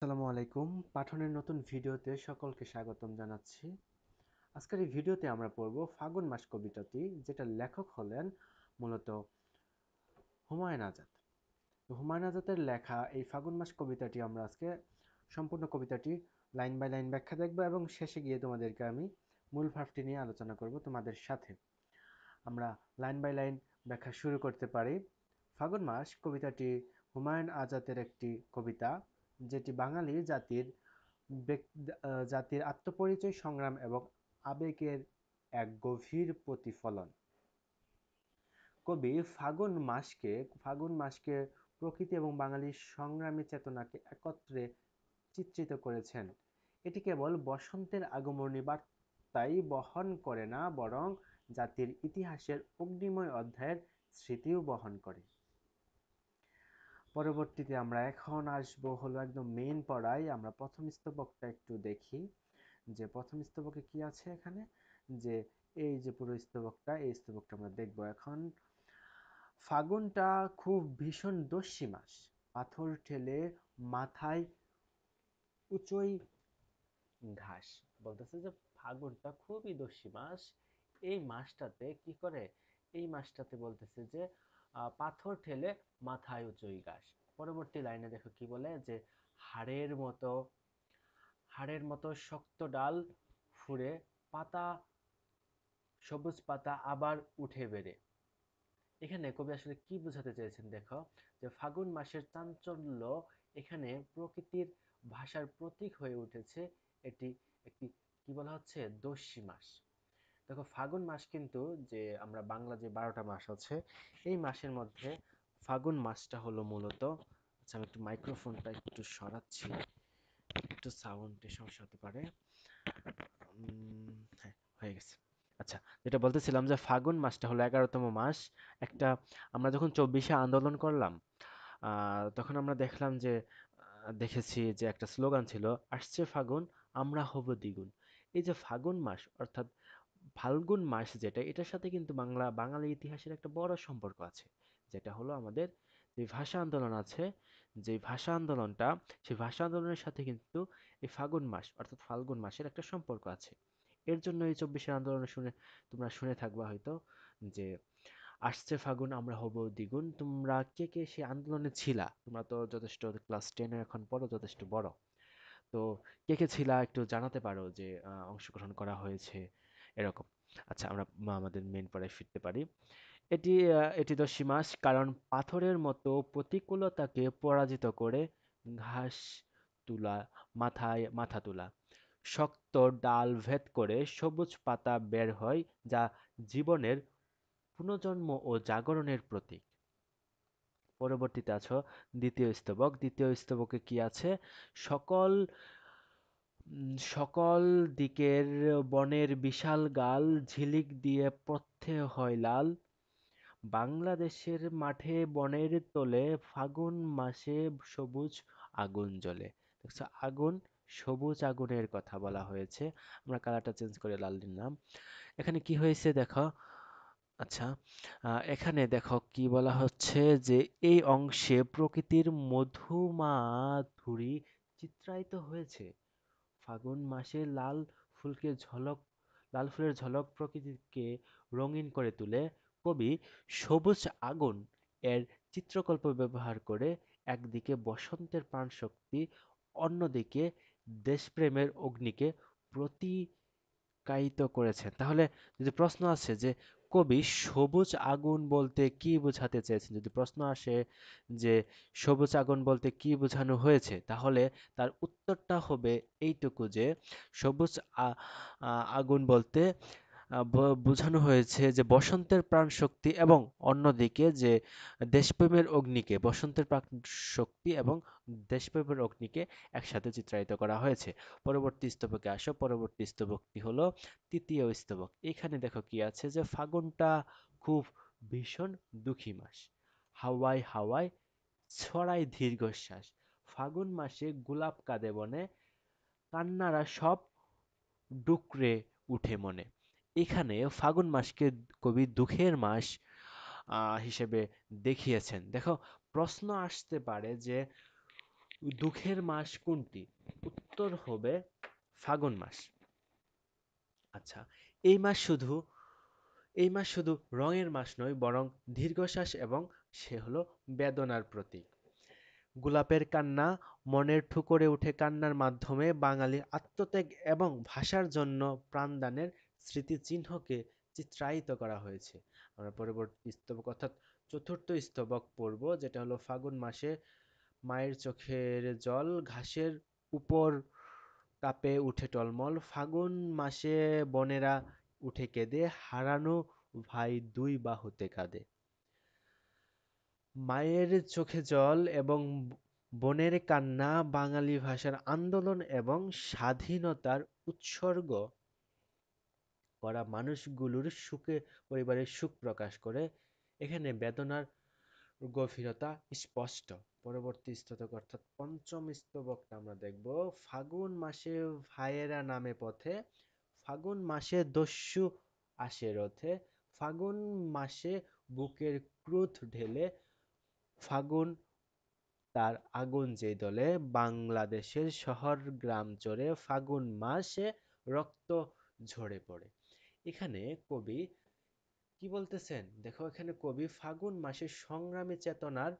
আসসালামু আলাইকুম। পাঠনের নতুন ভিডিওতে সকলকে স্বাগতম জানাচ্ছি। আজকের এই ভিডিওতে আমরা পড়ব ফাগুন মাস কবিতাটি, যেটার লেখক হলেন মূলত হুমায়ুন আজাদ। তো হুমায়ুন আজাদের লেখা এই ফাগুন মাস কবিতাটি আমরা আজকে সম্পূর্ণ কবিতাটি লাইন বাই লাইন ব্যাখ্যা দেখব এবং শেষে গিয়ে তোমাদেরকে আমি মূল ভাবটি নিয়ে আলোচনা করব তোমাদের সাথে। আমরা লাইন বাই লাইন ব্যাখ্যা শুরু করতে পারি। ফাগুন মাস কবিতাটি হুমায়ুন আজাদের একটি কবিতা, যেটি বাঙালি জাতির আত্মপরিচয়, সংগ্রাম এবং আবেগের এক গভীর প্রতিফলন। কবি ফাগুন মাসকে প্রকৃতি এবং বাঙালির সংগ্রামী চেতনাকে একত্রে চিত্রিত করেছেন। এটি কেবল বসন্তের আগমনী বার্তাই বহন করে না, বরং জাতির ইতিহাসের অগ্নিময় অধ্যায়ের স্মৃতিও বহন করে। পরবর্তীতে আমরা এখন আসবো হলো একদম মেইন পড়ায়। আমরা প্রথম স্তবকটা একটু দেখি, যে প্রথম স্তবকে কি আছে এখানে। যে এই যে পুরো স্তবকটা, এই স্তবকটা আমরা দেখবো এখন। ফাগুনটা খুব ভীষণ দস্যি মাস, পাথর ঠেলে মাথায় উঁচুই ঘাস। বলতেছে যে ফাগুনটা খুবই দস্যি মাস। এই মাসটাতে কি করে, এই মাসটাতে বলতেছে যে পাথর ঠেলে মাথায় উঁচুই ঘাস। পরবর্তী লাইনে দেখো কি বলে, যে হাড়ের মতো হাড়ের মতো শক্ত ডাল ফুঁড়ে পাতা, সবুজ পাতা আবার উঠে বেড়ে। এখানে কবি আসলে কি বোঝাতে চেয়েছেন দেখো, যে ফাগুন মাসের চাঞ্চল্য এখানে প্রকৃতির ভাষার প্রতীক হয়ে উঠেছে। এটি একটি কি বলা হচ্ছে, দস্যি মাস। দেখো ফাগুন মাস কিন্তু, যে আমরা বাংলা যে 12টা মাস আছে, এই মাসের মধ্যে ফাগুন মাসটা হলো মূলত, আচ্ছা আমি একটু মাইক্রোফোনটা একটু সরাচ্ছি, একটু সাউন্ডের সমস্যা হতে পারে। হ্যাঁ, হয়ে গেছে। আচ্ছা, যেটা বলতেছিলাম যে ফাগুন মাসটা হলো 11তম মাস। একটা, আমরা যখন 24শে আন্দোলন করলাম, তখন আমরা দেখলাম যে দেখেছি যে একটা স্লোগান ছিল, আসছে ফাগুন আমরা হব দ্বিগুণ। এই যে ফাগুন মাস অর্থাৎ ফাল্গুন মাস, যেটা এটার সাথে কিন্তু বাঙালি ইতিহাসের একটা বড় সম্পর্ক আছে। যেটা হলো আমাদের যে ভাষা আন্দোলন আছে, যে ভাষা আন্দোলনটা, সেই ভাষা আন্দোলনের সাথে কিন্তু এই ফাগুন মাস অর্থাৎ ফাল্গুন মাসের একটা সম্পর্ক আছে। এর জন্য এই 24শে আন্দোলন তোমরা শুনে থাকবা হয়তো, যে আসছে ফাগুন আমরা হব দ্বিগুণ। তোমরা কে কে সেই আন্দোলনে ছিলা? তোমরা তো যথেষ্ট ক্লাস 10 এখন পড়ো, যথেষ্ট বড়। তো কে কে ছিলা একটু জানাতে পারো যে অংশগ্রহণ করা হয়েছে এরকম। আচ্ছা, আমরা আমাদের মেন পড়ায় ফিরতে পারি। এটি দস্যি মাস, কারণ পাথরের মতো প্রতিকূলতাকে পরাজিত করে ঘাস তুলা, মাথা তোলা, শক্ত ডাল ভেদ করে সবুজ পাতা বের হয়, যা জীবনের পুনর্জন্ম ও জাগরণের প্রতীক। পরবর্তীতে আছো দ্বিতীয় স্তবক। দ্বিতীয় স্তবকে কি আছে, সকল সকল দিকের বনের বিশাল গাল ঝিলিক দিয়ে পথ্যে হয় লাল, বাংলাদেশের মাঠে বনের তোলে ফাগুন মাসে সবুজ আগুন জ্বলে। দেখছো, আগুন, সবুজ আগুনের কথা বলা হয়েছে। আমরা কালারটা চেঞ্জ করে লাল দিলাম। এখানে কি হয়েছে দেখো। আচ্ছা, এখানে দেখো কি বলা হচ্ছে, যে এই অংশে প্রকৃতির মধুমাধুরী চিত্রায়িত হয়েছে। ফাগুন মাসে লাল ফুলের ঝলক প্রকৃতিকে রঙিন করে তুলে। কবি সবুজ আগুন এর চিত্রকল্প ব্যবহার করে একদিকে বসন্তের প্রাণশক্তি, অন্যদিকে দেশপ্রেমের অগ্নিকে প্রতিকায়িত করেছেন। তাহলে যদি প্রশ্ন আসে যে কবি সবুজ আগুন বলতে কি বোঝাতে চেয়েছেন, যদি প্রশ্ন আসে যে সবুজ আগুন বলতে কি বোঝানো হয়েছে, তাহলে তার উত্তরটা হবে এইটুকু, যে সবুজ আগুন বলতে বোঝানো হয়েছে যে বসন্তের প্রাণ শক্তি, এবং অন্যদিকে যে বসন্তের প্রাণ শক্তি এবং দেশপ্রেমের অগ্নিকে একসাথে চিত্রায়িত করা হয়েছে। পরবর্তী স্তবকে আসো। পরবর্তী স্তবকটি হলো তৃতীয় স্তবক। এখানে দেখো কি আছে, যে ফাগুনটা খুব ভীষণ দুঃখী মাস, হাওয়ায় হাওয়ায় ছড়ায় দীর্ঘশ্বাস, ফাগুন মাসে গোলাপ কাঁদে বনে, কান্নারা সব ডুকরে উঠে মনে। এখানে ফাগুন মাসকে কবি দুঃখের মাস হিসেবে দেখিয়েছেন। দেখো, প্রশ্ন আসতে পারে যে দুঃখের মাস কোনটি? উত্তর হবে ফাগুন মাস। আচ্ছা, এই মাস শুধু এই মাস শুধু রঙের মাস নয়, বরং দীর্ঘশ্বাস এবং সে হলো বেদনার প্রতীক। গোলাপের কান্না, মনের ঠুকরে উঠে কান্নার মাধ্যমে বাঙালির আত্মত্যাগ এবং ভাষার জন্য প্রাণদানের স্মৃতিচিহ্নকে চিত্রায়িত করা হয়েছে। আমরা পরবর্তী স্তবক অর্থাৎ চতুর্থ স্তবক পড়ব, যেটা হলো ফাগুন মাসে মায়ের চোখের জল ঘাসের উপর তাপে উঠে টলমল। ফাগুন মাসে বনেরা উঠে কেঁদে, হারানো ভাই দুই বাহুতে কাঁদে। মায়ের চোখে জল এবং বোনের কান্না বাঙালি ভাষার আন্দোলন এবং স্বাধীনতার উৎসর্গ করা মানুষগুলোর সুখে পরিবারের সুখ প্রকাশ করে। এখানে বেদনার গভীরতা স্পষ্ট। পরবর্তী স্তবক অর্থাৎ পঞ্চম স্তবকটা আমরা দেখব। ফাগুন মাসে ভাইয়েরা নামে পথে, ফাগুন মাসে দস্যু আসে রথে, ফাগুন মাসে বুকের ক্রোধ ঢেলে, ফাগুন তার আগুন যে দলে, বাংলাদেশের শহর গ্রাম চড়ে, ফাগুন মাসে রক্ত ঝরে পড়ে। এখানে কবি কি বলতেছেন? দেখো, এখানে কবি ফাগুন মাসের সংগ্রামী চেতনার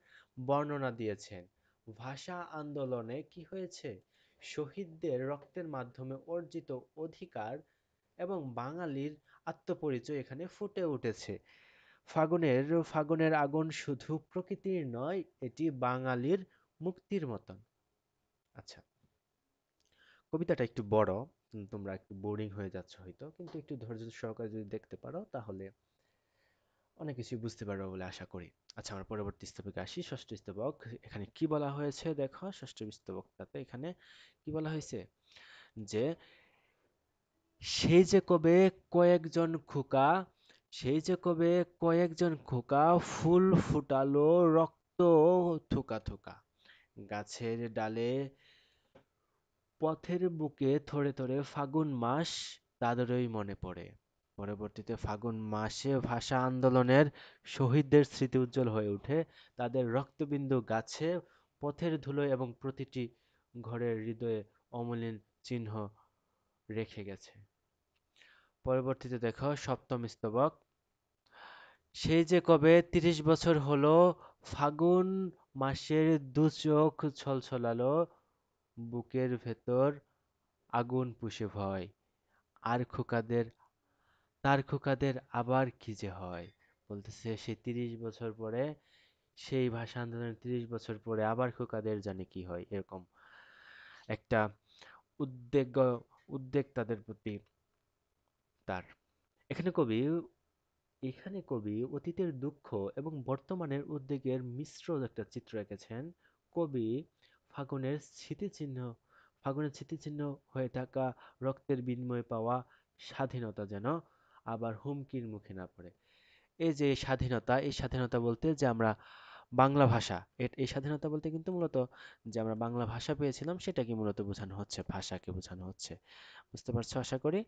বর্ণনা দিয়েছেন। ভাষা আন্দোলনে কি হয়েছে? শহীদদের রক্তের মাধ্যমে অর্জিত অধিকার এবং বাঙালির আত্মপরিচয় এখানে ফুটে উঠেছে। ফাগুনের আগুন শুধু প্রকৃতির নয়, এটি বাঙালির মুক্তির মতন। আচ্ছা, কবিতাটা একটু বড়, তোমরা একটু বোরিং হয়ে যাচ্ছ হয়তো, কিন্তু একটু ধৈর্য সহকারে যদি দেখতে পারো তাহলে অনেক কিছু বুঝতে পারবে বলে আশা করি। আচ্ছা, আমরা পরবর্তী স্তবকে আসি, ষষ্ঠ স্তবক। এখানে কি বলা হয়েছে দেখো, ষষ্ঠ স্তবকটাতে এখানে কি বলা হয়েছে যে সেই যে কবে কয়েকজন খোকা সেই যে কবে কয়েকজন খোকা ফুল ফুটালো রক্ত থুকা থুকা, গাছের ডালে পথের বুকে থরে থরে ফাগুন মাস তাদেরই মনে পড়ে। পরবর্তীতে ফাগুন মাসে ভাষা আন্দোলনের শহীদদের স্মৃতি উজ্জ্বল হয়ে ওঠে। তাদের রক্তবিন্দু গাছে, পথের ধুলোয় এবং প্রতিটি ঘরের হৃদয়ে অমলিন চিহ্ন রেখে গেছে। পরবর্তীতে দেখো সপ্তম স্তবক। সেই যে কবে ৩০ বছর হলো, ফাগুন মাসের দু চোখ ছলছলালো, বুকের ভেতর আগুন পুষে ভয়, আর খোকাদের তার খোকাদের আবার কি যে হয়। বলতেছে সেই ৩০ বছর পরে, সেই ভাষা আন্দোলনের ৩০ বছর পরে আবার খোকাদের জানে কি হয়, এরকম একটা উদ্বেগ উদ্বেগ তাদের প্রতি তার। এখানে কবি এখানে কবি অতীতের দুঃখ এবং বর্তমানের উদ্বেগের মিশ্র একটা চিত্র এঁকেছেন। কবি ফাগুনের স্মৃতিচিহ্ন ফাগুনের স্মৃতিচিহ্ন হয়ে থাকা রক্তের বিনিময়ে পাওয়া স্বাধীনতা যেন আবার হুমকির মুখে না পড়ে। এই যে স্বাধীনতা, এই স্বাধীনতা বলতে যে আমরা বাংলা ভাষা, এই স্বাধীনতা বলতে কিন্তু মূলত যে আমরা বাংলা ভাষা পেয়েছিলাম সেটাকে মূলত বোঝানো হচ্ছে, ভাষাকে বোঝানো হচ্ছে। বুঝতে পারছো আশা করি,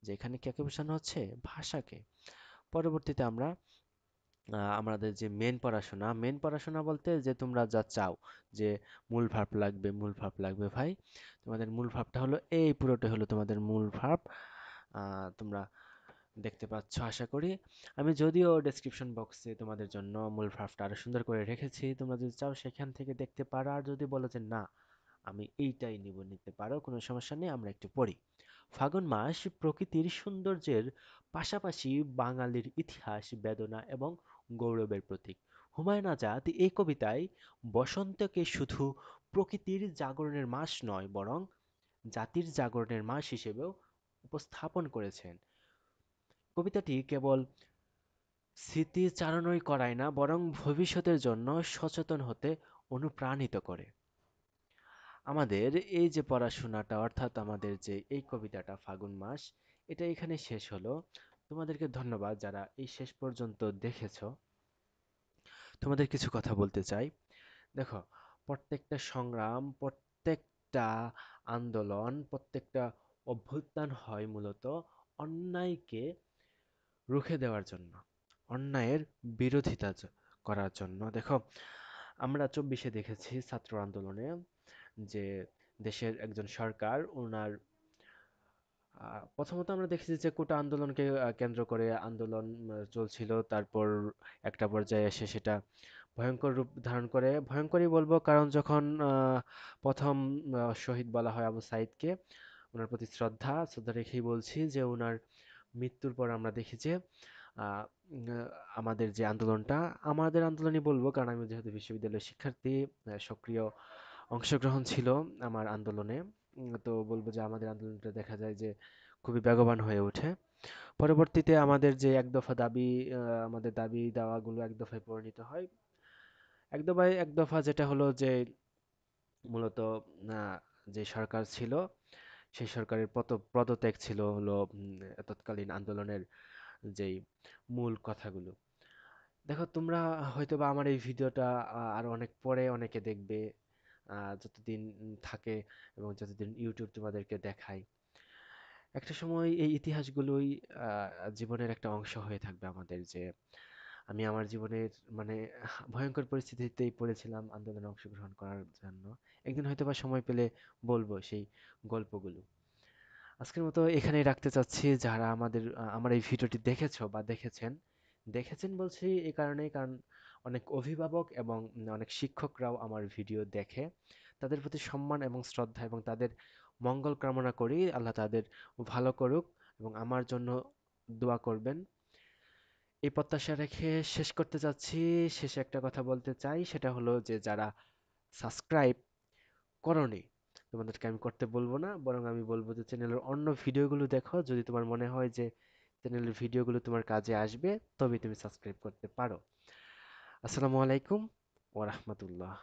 যে এখানে কাকে বোঝানো হচ্ছে? ভাষাকে। পরবর্তীতে আমরা আমাদের যে মেন পড়াশোনা বলতে যে তোমরা যা চাও যে মূল ভার্ব লাগবে ভাই। তোমাদের মূল ভার্বটা হলো এই, পুরোটা হলো তোমাদের মূল ভার্ব। তোমরা দেখতে পাচ্ছ আশা করি। আমি যদিও ডেসক্রিপশন বক্সে তোমাদের জন্য মূল ভার্বটা আরো সুন্দর করে রেখেছি, তোমরা যদি চাও সেখান থেকে দেখতে পারো। আর যদি বলো যে না, আমি এইটাই নিতে পারো, কোনো সমস্যা নেই। আমরা একটু পড়ি। ফাগুন মাস প্রকৃতির সৌন্দর্যের পাশাপাশি বাঙালির ইতিহাস, বেদনা এবং গৌরবের প্রতীক। হুমায়ুন আজাদ এই কবিতায় বসন্তকে শুধু প্রকৃতির জাগরণের মাস নয়, বরং জাতির জাগরণের মাস হিসেবেও উপস্থাপন করেছেন। কবিতাটি কেবল স্মৃতিচারণই করায় না, বরং ভবিষ্যতের জন্য সচেতন হতে অনুপ্রাণিত করে। আমাদের এই যে পড়াশোনাটা, অর্থাৎ আমাদের যে এই কবিতাটা ফাগুন মাস, এটা এখানে শেষ হলো। তোমাদেরকে ধন্যবাদ যারা এই শেষ পর্যন্ত দেখেছো। তোমাদের কিছু কথা বলতে চাই। দেখো, প্রত্যেকটা সংগ্রাম, প্রত্যেকটা আন্দোলন, প্রত্যেকটা অভ্যুত্থান হয় মূলত অন্যায়কে রুখে দেওয়ার জন্য, অন্যায়ের বিরোধিতা করার জন্য। দেখো, আমরা ২৪-এ দেখেছি ছাত্র আন্দোলনে যে দেশের একজন সরকার ওনার প্রথমত আমরা দেখেছি যে কোটা আন্দোলনকে কেন্দ্র করে আন্দোলন চলছিল, তারপর একটা পর্যায়ে এসে সেটা ভয়ঙ্কর রূপ ধারণ করে। ভয়ঙ্করই বলবো, কারণ যখন প্রথম শহীদ বলা হয় আবু সাইদকে, ওনার প্রতি শ্রদ্ধা শ্রদ্ধা রেখেই বলছি যে ওনার মৃত্যুর পর আমরা দেখি যে আহ, উম, আহ, আমাদের যে আন্দোলনটা, আমাদের আন্দোলনই বলবো কারণ আমি যেহেতু বিশ্ববিদ্যালয়ের শিক্ষার্থী, সক্রিয় অংশগ্রহণ ছিল আমার আন্দোলনে। তো বলবো যে আমাদের আন্দোলনটা দেখা যায় যে খুবই বেগবান হয়ে ওঠে। পরবর্তীতে আমাদের যে এক দফা দাবি, আমাদের দাবি দাওয়াগুলো এক দফায় পরিণত হয়। এক দফা যেটা হলো যে মূলত আহ, যে সরকার ছিল সেই সরকারের পদত্যাগ ছিল হলো তৎকালীন আন্দোলনের যেই মূল কথাগুলো। দেখো তোমরা হয়তোবা আমার এই ভিডিওটা আরো অনেক পরে অনেকে দেখবে, যতদিন থাকে এবং যতদিন ইউটিউব তোমাদেরকে দেখায়। একটা সময় এই ইতিহাসগুলোই জীবনের একটা অংশ হয়ে থাকবে আমাদের, যে আমি আমার জীবনের মানে ভয়ঙ্কর পরিস্থিতিতেই পড়েছিলাম আন্দোলনে অংশগ্রহণ করার জন্য। একদিন হয়তোবা সময় পেলে বলবো সেই গল্পগুলো। আজকের মতো এখানেই রাখতে চাচ্ছি। যারা আমার এই ভিডিওটি দেখেছো বা দেখেছেন বলছি এই কারণেই, কারণ অনেক অভিভাবক এবং অনেক শিক্ষকরাও আমার ভিডিও দেখে। তাদের প্রতি সম্মান এবং শ্রদ্ধা এবং তাদের মঙ্গল কামনা করি। আল্লাহ তাদের ভালো করুক এবং আমার জন্য দোয়া করবেন। এই প্রত্যাশা রেখে শেষ করতে চাচ্ছি। শেষে একটা কথা বলতে চাই, সেটা হলো যে যারা সাবস্ক্রাইব করোনি, তোমাদেরকে আমি করতে বলবো না, বরং আমি বলবো যে চ্যানেলের অন্য ভিডিওগুলো দেখো। যদি তোমার মনে হয় যে চ্যানেলের ভিডিওগুলো তোমার কাজে আসবে, তবে তুমি সাবস্ক্রাইব করতে পারো। আসসালামু আলাইকুম ওয়া রাহমাতুল্লাহ।